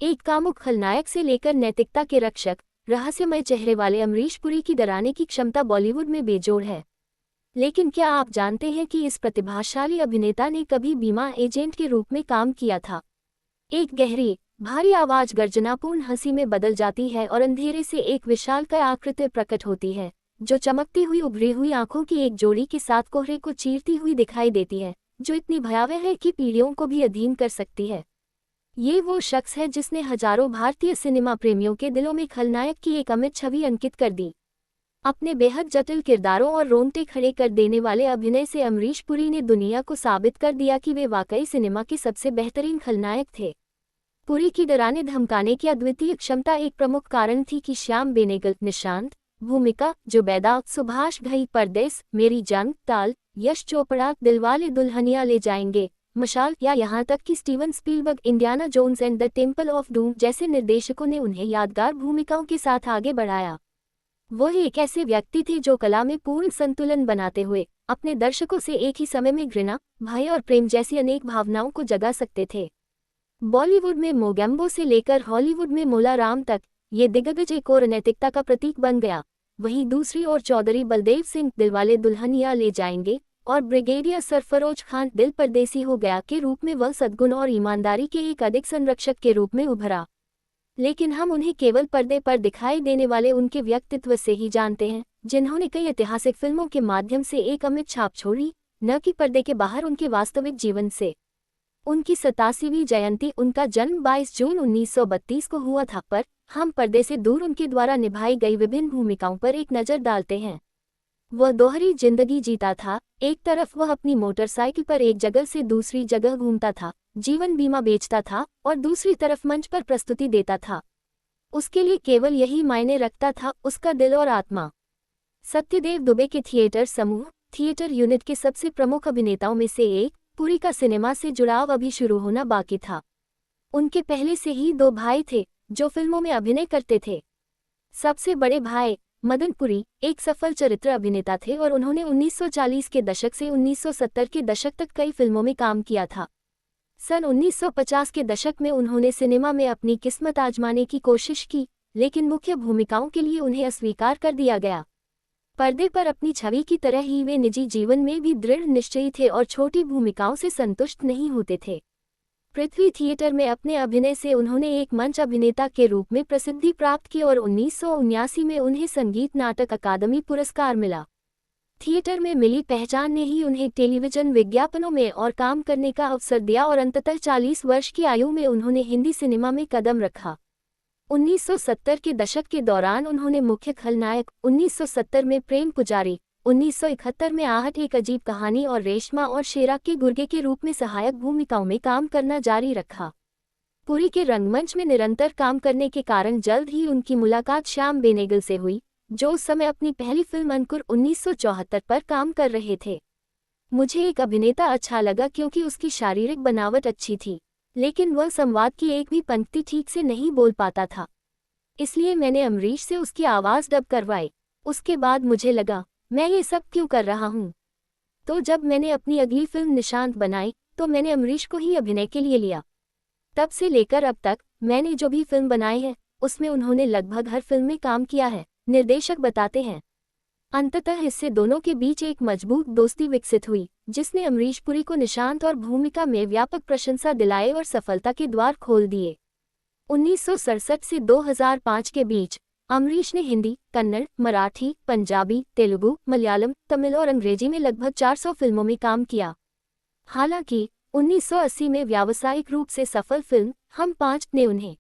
एक कामुक खलनायक से लेकर नैतिकता के रक्षक, रहस्यमय चेहरे वाले अमरीश पुरी की डराने की क्षमता बॉलीवुड में बेजोड़ है। लेकिन क्या आप जानते हैं कि इस प्रतिभाशाली अभिनेता ने कभी बीमा एजेंट के रूप में काम किया था? एक गहरी, भारी आवाज गर्जनापूर्ण हंसी में बदल जाती है और अंधेरे से एक विशालकाय आकृति प्रकट होती है, जो चमकती हुई उभरी हुई आंखों की एक जोड़ी के साथ कोहरे को चीरती हुई दिखाई देती है, जो इतनी भयावह है कि पीढ़ियों को भी अधीन कर सकती है। ये वो शख्स है जिसने हजारों भारतीय सिनेमा प्रेमियों के दिलों में खलनायक की एक अमिट छवि अंकित कर दी। अपने बेहद जटिल किरदारों और रोंगटे खड़े कर देने वाले अभिनय से अमरीश पुरी ने दुनिया को साबित कर दिया कि वे वाकई सिनेमा के सबसे बेहतरीन खलनायक थे। पुरी की डराने धमकाने की अद्वितीय क्षमता एक प्रमुख कारण थी कि श्याम बेनेगल, निशांत, भूमिका, जुबैदा, सुभाष घई, परदेस, मेरी जान, ताल, यश चोपड़ा, दिलवाले दुल्हनिया ले जाएंगे, मशाल या यहाँ तक कि Steven Spielberg, Indiana Jones and the Temple of Doom जैसे निर्देशकों ने उन्हें यादगार भूमिकाओं के साथ आगे बढ़ाया। वो एक ऐसे व्यक्ति थे जो कला में पूर्ण संतुलन बनाते हुए अपने दर्शकों से एक ही समय में घृणा, भय और प्रेम जैसी अनेक भावनाओं को जगा सकते थे। बॉलीवुड में मोगैम्बो से लेकर हॉलीवुड में मोला राम तक ये दिग्गज एक और नैतिकता का प्रतीक बन गया। वहीं दूसरी ओर चौधरी बलदेव सिंह, दिलवाले दुल्हनिया ले जाएंगे और ब्रिगेडियर सरफरोज खान, दिल परदेसी हो गया के रूप में वह सद्गुण और ईमानदारी के एक अधिक संरक्षक के रूप में उभरा। लेकिन हम उन्हें केवल पर्दे पर दिखाई देने वाले उनके व्यक्तित्व से ही जानते हैं, जिन्होंने कई ऐतिहासिक फिल्मों के माध्यम से एक अमिट छाप छोड़ी, न कि पर्दे के बाहर उनके वास्तविक जीवन से। उनकी 87वीं जयंती, उनका जन्म 22 जून 1932 को हुआ था, पर हम पर्दे से दूर उनके द्वारा निभाई गई विभिन्न भूमिकाओं पर एक नज़र डालते हैं। वह दोहरी जिंदगी जीता था। एक तरफ वह अपनी मोटरसाइकिल पर एक जगह से दूसरी जगह घूमता था, जीवन बीमा बेचता था और दूसरी तरफ मंच पर प्रस्तुति देता था। उसके लिए केवल यही मायने रखता था, उसका दिल और आत्मा। सत्यदेव दुबे के थिएटर समूह, थिएटर यूनिट के सबसे प्रमुख अभिनेताओं में से एक, पुरी का सिनेमा से जुड़ाव अभी शुरू होना बाकी था। उनके पहले से ही दो भाई थे जो फिल्मों में अभिनय करते थे। सबसे बड़े भाई मदन पुरी एक सफल चरित्र अभिनेता थे और उन्होंने 1940 के दशक से 1970 के दशक तक कई फिल्मों में काम किया था। सन 1950 के दशक में उन्होंने सिनेमा में अपनी किस्मत आजमाने की कोशिश की, लेकिन मुख्य भूमिकाओं के लिए उन्हें अस्वीकार कर दिया गया। पर्दे पर अपनी छवि की तरह ही वे निजी जीवन में भी दृढ़ निश्चयी थे और छोटी भूमिकाओं से संतुष्ट नहीं होते थे। पृथ्वी थिएटर में अपने अभिनय से उन्होंने एक मंच अभिनेता के रूप में प्रसिद्धि प्राप्त की और 1979 में उन्हें संगीत नाटक अकादमी पुरस्कार मिला। थिएटर में मिली पहचान ने ही उन्हें टेलीविजन विज्ञापनों में और काम करने का अवसर दिया और अंततः 40 वर्ष की आयु में उन्होंने हिंदी सिनेमा में कदम रखा। 1970 के दशक के दौरान उन्होंने मुख्य खलनायक, 1970 में प्रेम पुजारी, 1971 में आहट एक अजीब कहानी और रेशमा और शेरा के गुर्गे के रूप में सहायक भूमिकाओं में काम करना जारी रखा। पुरी के रंगमंच में निरंतर काम करने के कारण जल्द ही उनकी मुलाकात श्याम बेनेगल से हुई, जो उस समय अपनी पहली फिल्म अंकुर 1974 पर काम कर रहे थे। मुझे एक अभिनेता अच्छा लगा क्योंकि उसकी शारीरिक बनावट अच्छी थी, लेकिन वह संवाद की एक भी पंक्ति ठीक से नहीं बोल पाता था। इसलिए मैंने अमरीश से उसकी आवाज़ डब करवाई। उसके बाद मुझे लगा, मैं ये सब क्यों कर रहा हूँ? तो जब मैंने अपनी अगली फिल्म निशांत बनाई, तो मैंने अमरीश को ही अभिनय के लिए लिया। तब से लेकर अब तक मैंने जो भी फिल्म बनाई है, उसमें उन्होंने लगभग हर फिल्म में काम किया है, निर्देशक बताते हैं। अंततः इससे दोनों के बीच एक मजबूत दोस्ती विकसित हुई, जिसने अमरीश पुरी को निशांत और भूमिका में व्यापक प्रशंसा दिलाए और सफलता के द्वार खोल दिए। 1967 से 2005 के बीच अमरीश ने हिंदी, कन्नड़, मराठी, पंजाबी, तेलुगु, मलयालम, तमिल और अंग्रेजी में लगभग 400 फिल्मों में काम किया। हालांकि 1980 में व्यावसायिक रूप से सफल फिल्म हम पांच ने उन्हें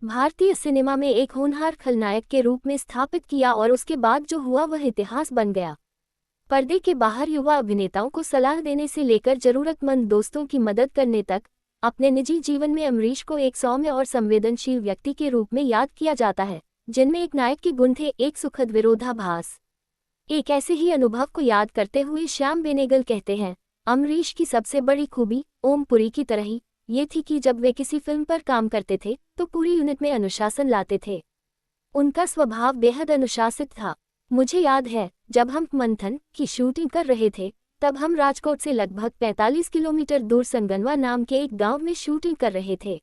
भारतीय सिनेमा में एक होनहार खलनायक के रूप में स्थापित किया और उसके बाद जो हुआ वह इतिहास बन गया। पर्दे के बाहर युवा अभिनेताओं को सलाह देने से लेकर जरूरतमंद दोस्तों की मदद करने तक, अपने निजी जीवन में अमरीश को एक सौम्य और संवेदनशील व्यक्ति के रूप में याद किया जाता है, जिनमें एक नायक के गुण थे, एक सुखद विरोधाभास। एक ऐसे ही अनुभव को याद करते हुए श्याम बेनेगल कहते हैं, अमरीश की सबसे बड़ी खूबी, ओम पुरी की तरह ही, ये थी कि जब वे किसी फिल्म पर काम करते थे तो पूरी यूनिट में अनुशासन लाते थे। उनका स्वभाव बेहद अनुशासित था। मुझे याद है, जब हम मंथन की शूटिंग कर रहे थे, तब हम राजकोट से लगभग 45 किलोमीटर दूर संगनवा नाम के एक गांव में शूटिंग कर रहे थे।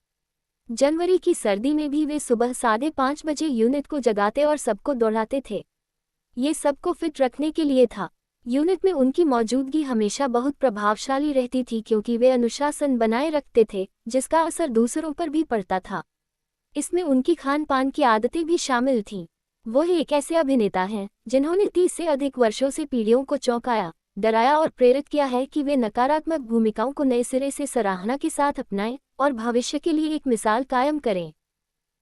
जनवरी की सर्दी में भी वे सुबह 5:30 बजे यूनिट को जगाते और सबको दौड़ाते थे। ये सबको फिट रखने के लिए था। यूनिट में उनकी मौजूदगी हमेशा बहुत प्रभावशाली रहती थी क्योंकि वे अनुशासन बनाए रखते थे, जिसका असर दूसरों पर भी पड़ता था। इसमें उनकी खान-पान की आदतें भी शामिल थीं। वो एक ऐसे अभिनेता हैं जिन्होंने 30 से अधिक वर्षों से पीढ़ियों को चौंकाया, डराया और प्रेरित किया है कि वे नकारात्मक भूमिकाओं को नए सिरे से सराहना के साथ अपनाएं और भविष्य के लिए एक मिसाल कायम करें।